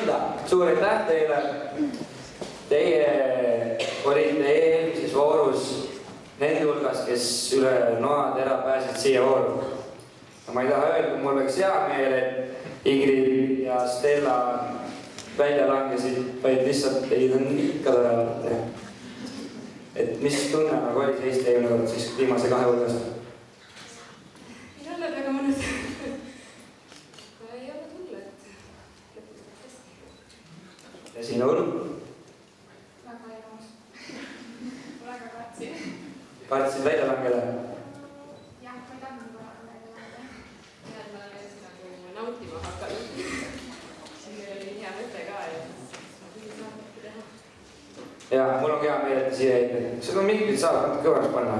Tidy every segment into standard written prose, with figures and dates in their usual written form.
Stella, suur aitäh teile. Teie olite eelmises voorus nende hulgas, kes üle noatera pääsid siia vooru. Ma ei taha öelda, mul oleks hea meel, et Ingrid ja Stella välja langesid, vaid lihtsalt teid on ikka tore vaadata. Et mis tunne nagu oli seista eelmine kord siis viimase 2 hulgas? Ei ole väga mõnus. Ei ole tullu, et lõputab hästi. Ja sinul? Väga enamus. Väga kartsin. Kartsid välja langeda? Jah, ma ei tahtnud välja langeda. Ja ma olen nagu nautima hakanud. Siin oli hea mõte ka, et ma küll saabki teha. Ja, mul on hea meel, et siia jäid. Seda mikrot saab kõvaks panna.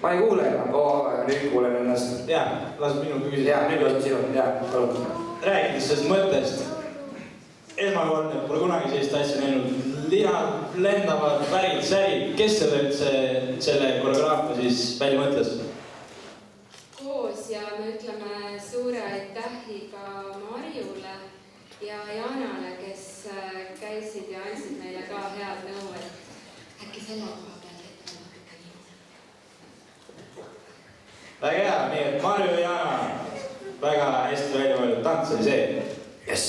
Ma ei kuule enam. Aga nüüd kuulen ennast. Jaa, las minu küsida. Jaa, nüüd lasme sinu. Jaa, palun. Rääkides sellest mõttest. Esmakordne, pole kunagi sellist asja näinud. Linad lendavad, värid, särid. Kes selle koreograafia siis välja mõtles? Koos ja me ütleme suure aitähi ka Marjule ja Janale, kes käisid ja andsid meile ka head nõu, et äkki selle koha peal ette natuke nii. Väga hea, nii et Marju ja Jana väga hästi välja mõeldud tants oli see. Yes.